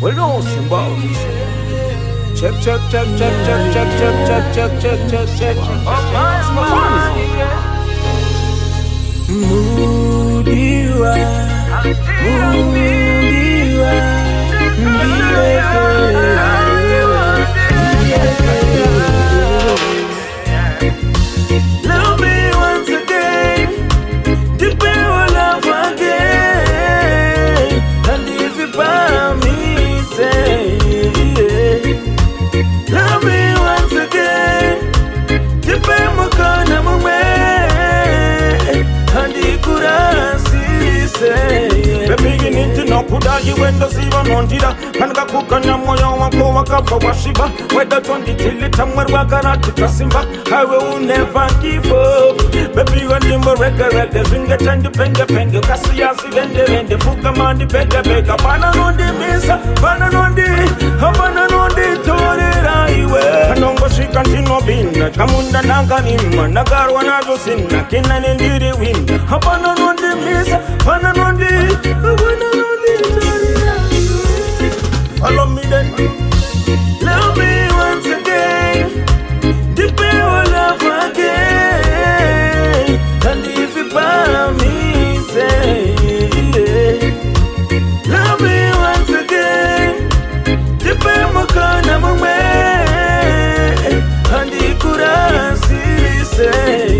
Well, no, Simba. Check, check, check, check, check, check, check, check, check, check, check, check. It's my phone. Mudiwa, Mudiwa, love me once again, deep in your love again, and if you buy me, say, love me once again, deep in my corner, my way, and you could see, say. Beginning to know could you when the sea on Tida, Panga cook and Moyo and Kowaka for Washiba, whether 20 till it and Wakara to Kasimba, I will never give up. Baby, when you were record, the finger and the penga penga, Cassiasi, then the Fukaman, the Pega Pega, Panan the Mesa, Panan on the Torera, and on what she continue being, Kamunda Naganim, Nagarwana Josina, Kinan and the wind, Hapanan on the Mesa, Panan on the follow me then. Love me once again, deep in your love again, and if you buy me, say, love me once again, deep in my corner, my way, and you could see, say,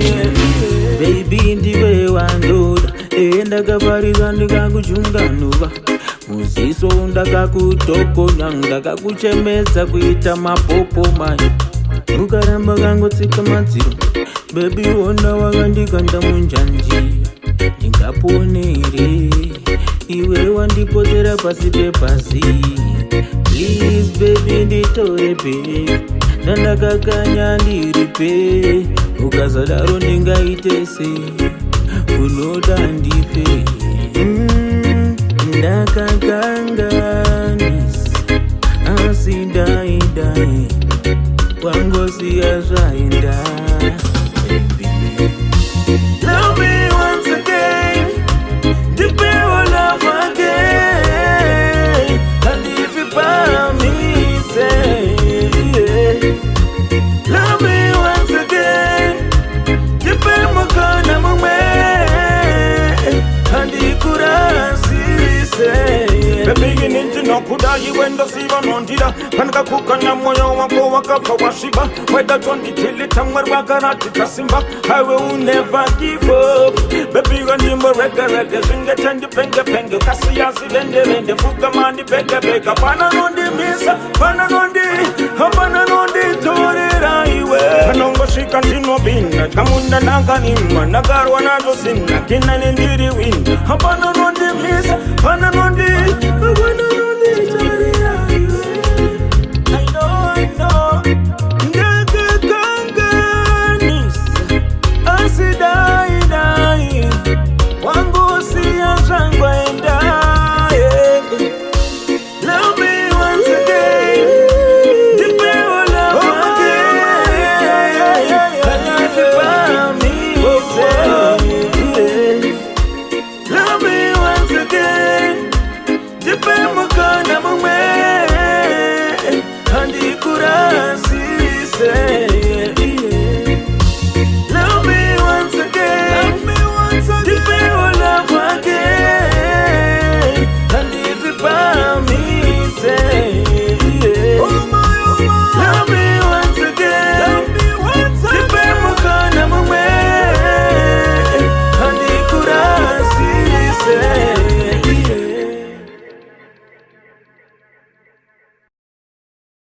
baby, in the way one load, and the Gavaris and the Gaguchunganuva. Musiso undaka kutokonya ndaka kuchemeza kuita mapopo mai ukaramba kangotsika madziro baby wona wakandikanda munjanji ndingaponere iwe wandipotera pasi pepasi please baby nditore pe ndandakakanya ndiripe ukazadaro ndingaitese unoda ndipe ndakakanganis asidai wangosi yazvaenda. Love me once again, deep in your love again, and if you buy me, say, love me once again, deep in my corner, my way, and you could beginning to know could you when the sea on Tida, Panga cook and Moyo and Kowaka for Washiba, whether 20 till it and Wakara to Kasimba, I will never give up. Baby, when you were record, the finger and the penga penga, Cassiasi, then the Fukaman, the Pega Pega, Panan on the Mesa, Panan on the Torera, and on what she continue being, Kamunda Naganim, Nagarwana Josina, Kinan and the wind, Panan on the Mesa, Panan on the